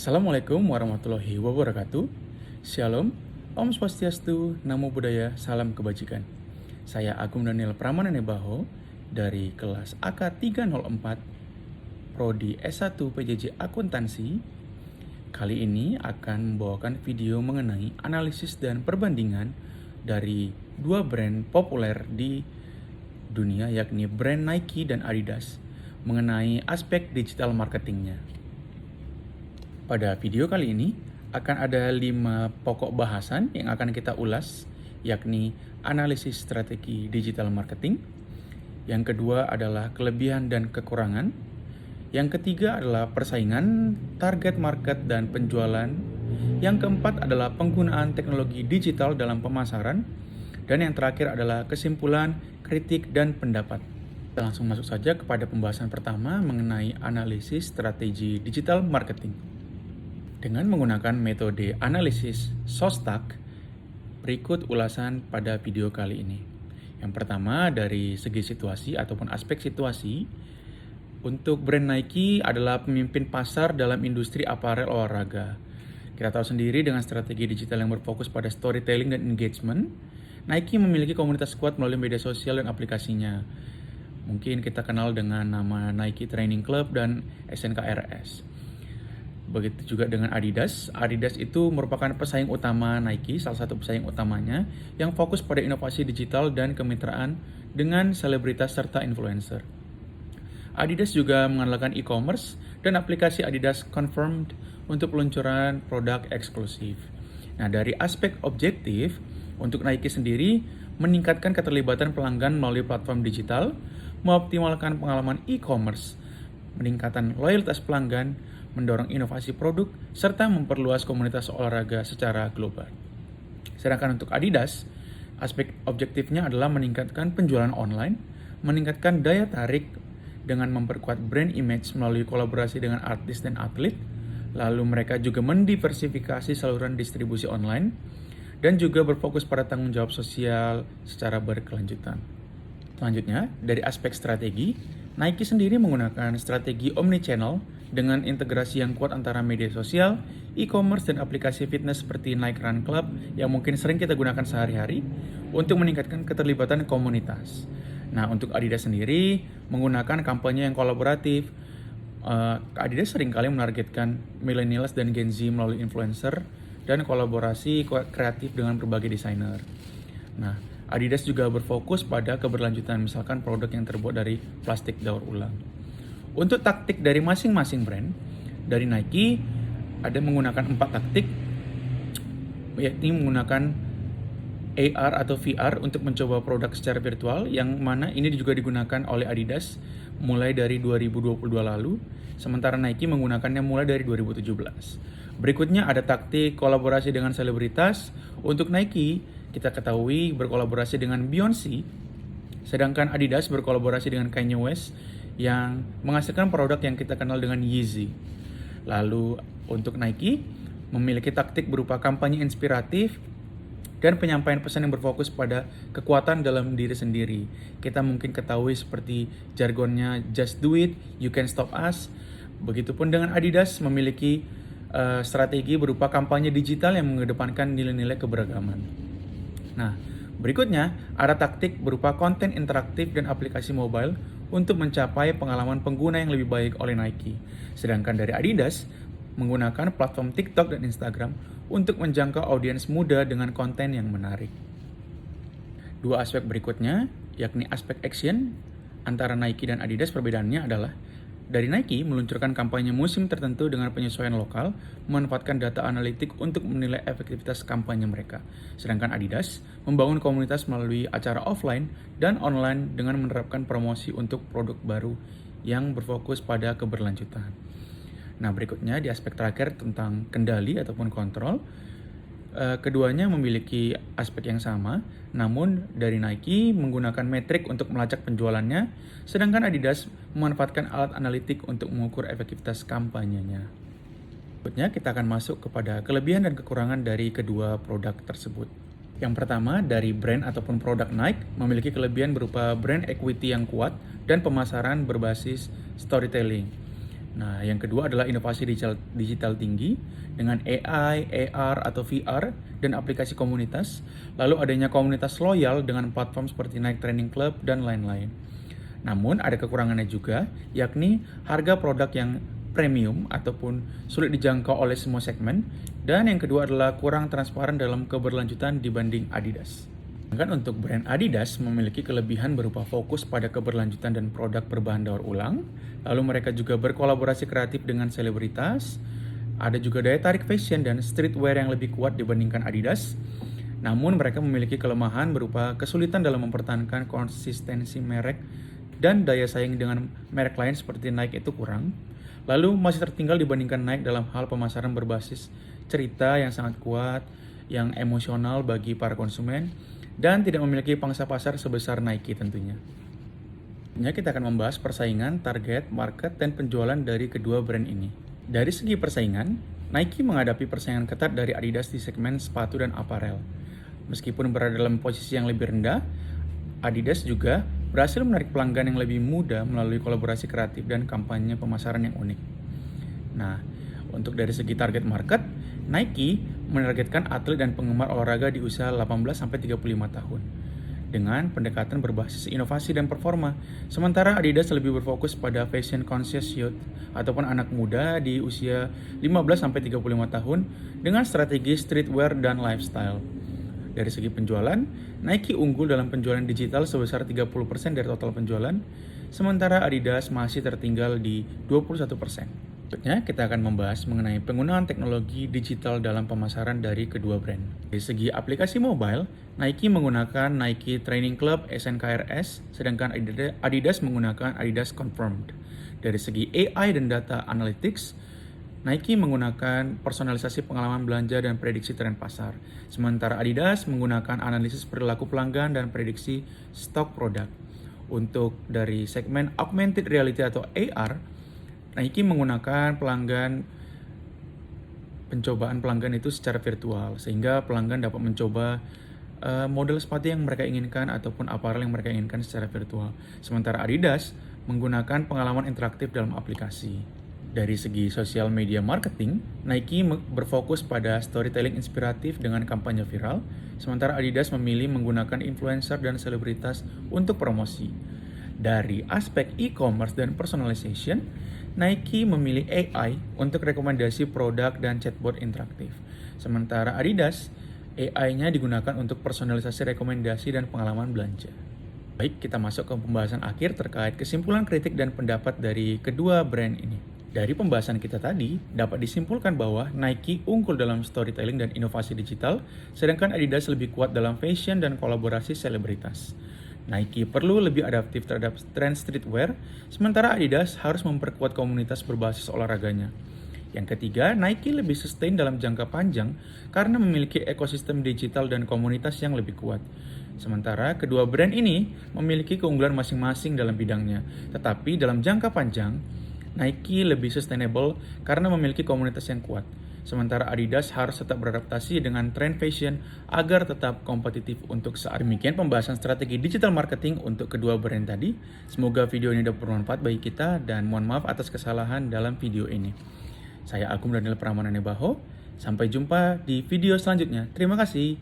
Assalamualaikum warahmatullahi wabarakatuh. Shalom, Om Swastiastu, Namo Buddhaya, Salam Kebajikan. Saya Agung Daniel Pramanebaho dari kelas AK 304 Prodi S1 PJJ Akuntansi. Kali ini akan membawakan video mengenai analisis dan perbandingan dari dua brand populer di dunia, yakni brand Nike dan Adidas, mengenai aspek digital marketingnya. Pada video kali ini akan ada 5 pokok bahasan yang akan kita ulas, yakni analisis strategi digital marketing. Yang kedua adalah kelebihan dan kekurangan. Yang ketiga adalah persaingan, target market dan penjualan. Yang keempat adalah penggunaan teknologi digital dalam pemasaran. Dan yang terakhir adalah kesimpulan, kritik, dan pendapat. Kita langsung masuk saja kepada pembahasan pertama mengenai analisis strategi digital marketing. Dengan menggunakan metode analisis SOSTAK, berikut ulasan pada video kali ini. Yang pertama, dari segi situasi ataupun aspek situasi, untuk brand Nike adalah pemimpin pasar dalam industri aparel olahraga. Kita tahu sendiri dengan strategi digital yang berfokus pada storytelling dan engagement, Nike memiliki komunitas kuat melalui media sosial dan aplikasinya. Mungkin kita kenal dengan nama Nike Training Club dan SNKRS. Begitu juga dengan Adidas. Adidas itu merupakan pesaing utama Nike, salah satu pesaing utamanya, yang fokus pada inovasi digital dan kemitraan dengan selebritas serta influencer. Adidas juga mengandalkan e-commerce dan aplikasi Adidas Confirmed untuk peluncuran produk eksklusif. Nah, dari aspek objektif, untuk Nike sendiri meningkatkan keterlibatan pelanggan melalui platform digital, mengoptimalkan pengalaman e-commerce, meningkatkan loyalitas pelanggan, mendorong inovasi produk, serta memperluas komunitas olahraga secara global. Sedangkan untuk Adidas, aspek objektifnya adalah meningkatkan penjualan online, meningkatkan daya tarik dengan memperkuat brand image melalui kolaborasi dengan artis dan atlet, lalu mereka juga mendiversifikasi saluran distribusi online, dan juga berfokus pada tanggung jawab sosial secara berkelanjutan. Selanjutnya, dari aspek strategi, Nike sendiri menggunakan strategi omnichannel dengan integrasi yang kuat antara media sosial, e-commerce, dan aplikasi fitness seperti Nike Run Club yang mungkin sering kita gunakan sehari-hari untuk meningkatkan keterlibatan komunitas. Nah, untuk Adidas sendiri menggunakan kampanye yang kolaboratif. Adidas seringkali menargetkan millennials dan Gen Z melalui influencer dan kolaborasi kreatif dengan berbagai desainer. Nah, Adidas juga berfokus pada keberlanjutan, misalkan produk yang terbuat dari plastik daur ulang. Untuk taktik dari masing-masing brand, dari Nike ada menggunakan 4 taktik, yakni menggunakan AR atau VR untuk mencoba produk secara virtual, yang mana ini juga digunakan oleh Adidas mulai dari 2022 lalu, sementara Nike menggunakannya mulai dari 2017. Berikutnya ada taktik kolaborasi dengan selebritas. Untuk Nike, kita ketahui berkolaborasi dengan Beyoncé, sedangkan Adidas berkolaborasi dengan Kanye West yang menghasilkan produk yang kita kenal dengan Yeezy. Lalu untuk Nike memiliki taktik berupa kampanye inspiratif dan penyampaian pesan yang berfokus pada kekuatan dalam diri sendiri. Kita mungkin ketahui seperti jargonnya "Just do it, you can stop us". Begitupun dengan Adidas memiliki strategi berupa kampanye digital yang mengedepankan nilai-nilai keberagaman. Nah, berikutnya ada taktik berupa konten interaktif dan aplikasi mobile untuk mencapai pengalaman pengguna yang lebih baik oleh Nike. Sedangkan dari Adidas menggunakan platform TikTok dan Instagram untuk menjangkau audiens muda dengan konten yang menarik. Dua aspek berikutnya, yakni aspek action antara Nike dan Adidas, perbedaannya adalah dari Nike meluncurkan kampanye musim tertentu dengan penyesuaian lokal, memanfaatkan data analitik untuk menilai efektivitas kampanye mereka. Sedangkan Adidas membangun komunitas melalui acara offline dan online dengan menerapkan promosi untuk produk baru yang berfokus pada keberlanjutan. Nah, berikutnya di aspek terakhir tentang kendali ataupun kontrol. Keduanya memiliki aspek yang sama, namun dari Nike menggunakan metrik untuk melacak penjualannya, sedangkan Adidas memanfaatkan alat analitik untuk mengukur efektivitas kampanyenya. Berikutnya kita akan masuk kepada kelebihan dan kekurangan dari kedua produk tersebut. Yang pertama, dari brand ataupun produk Nike memiliki kelebihan berupa brand equity yang kuat dan pemasaran berbasis storytelling. Nah, yang kedua adalah inovasi digital tinggi dengan AI, AR, atau VR, dan aplikasi komunitas. Lalu adanya komunitas loyal dengan platform seperti Nike Training Club dan lain-lain. Namun ada kekurangannya juga, yakni harga produk yang premium ataupun sulit dijangkau oleh semua segmen. Dan yang kedua adalah kurang transparan dalam keberlanjutan dibanding Adidas. Sedangkan untuk brand Adidas memiliki kelebihan berupa fokus pada keberlanjutan dan produk berbahan daur ulang. Lalu mereka juga berkolaborasi kreatif dengan selebritas. Ada juga daya tarik fashion dan streetwear yang lebih kuat dibandingkan Adidas. Namun mereka memiliki kelemahan berupa kesulitan dalam mempertahankan konsistensi merek dan daya saing dengan merek lain seperti Nike itu kurang. Lalu masih tertinggal dibandingkan Nike dalam hal pemasaran berbasis cerita yang sangat kuat, yang emosional bagi para konsumen, dan tidak memiliki pangsa pasar sebesar Nike tentunya. Kita akan membahas persaingan, target, market, dan penjualan dari kedua brand ini. Dari segi persaingan, Nike menghadapi persaingan ketat dari Adidas di segmen sepatu dan apparel. Meskipun berada dalam posisi yang lebih rendah, Adidas juga berhasil menarik pelanggan yang lebih muda melalui kolaborasi kreatif dan kampanye pemasaran yang unik. Nah, untuk dari segi target market, Nike menargetkan atlet dan penggemar olahraga di usia 18-35 tahun dengan pendekatan berbasis inovasi dan performa. Sementara Adidas lebih berfokus pada fashion conscious youth ataupun anak muda di usia 15-35 tahun dengan strategi streetwear dan lifestyle. Dari segi penjualan, Nike unggul dalam penjualan digital sebesar 30% dari total penjualan, sementara Adidas masih tertinggal di 21%. Berikutnya, kita akan membahas mengenai penggunaan teknologi digital dalam pemasaran dari kedua brand. Dari segi aplikasi mobile, Nike menggunakan Nike Training Club SNKRS, sedangkan Adidas menggunakan Adidas Confirmed. Dari segi AI dan data analytics, Nike menggunakan personalisasi pengalaman belanja dan prediksi tren pasar, sementara Adidas menggunakan analisis perilaku pelanggan dan prediksi stok produk. Untuk dari segmen augmented reality atau AR, Nike menggunakan pencobaan pelanggan itu secara virtual, sehingga pelanggan dapat mencoba model sepatu yang mereka inginkan ataupun apparel yang mereka inginkan secara virtual. Sementara Adidas menggunakan pengalaman interaktif dalam aplikasi. Dari segi social media marketing, Nike berfokus pada storytelling inspiratif dengan kampanye viral, sementara Adidas memilih menggunakan influencer dan selebritas untuk promosi. Dari aspek e-commerce dan personalization, Nike memilih AI untuk rekomendasi produk dan chatbot interaktif. Sementara Adidas, AI-nya digunakan untuk personalisasi rekomendasi dan pengalaman belanja. Baik, kita masuk ke pembahasan akhir terkait kesimpulan kritik dan pendapat dari kedua brand ini. Dari pembahasan kita tadi, dapat disimpulkan bahwa Nike unggul dalam storytelling dan inovasi digital, sedangkan Adidas lebih kuat dalam fashion dan kolaborasi selebritas. Nike perlu lebih adaptif terhadap tren streetwear, sementara Adidas harus memperkuat komunitas berbasis olahraganya. Yang ketiga, Nike lebih sustain dalam jangka panjang karena memiliki ekosistem digital dan komunitas yang lebih kuat. Sementara kedua brand ini memiliki keunggulan masing-masing dalam bidangnya, tetapi dalam jangka panjang, Nike lebih sustainable karena memiliki komunitas yang kuat. Sementara Adidas harus tetap beradaptasi dengan tren fashion agar tetap kompetitif untuk saat. Demikian pembahasan strategi digital marketing untuk kedua brand tadi. Semoga video ini dapat bermanfaat bagi kita dan mohon maaf atas kesalahan dalam video ini. Saya Agung Daniel Pramana Nebaho. Sampai jumpa di video selanjutnya. Terima kasih.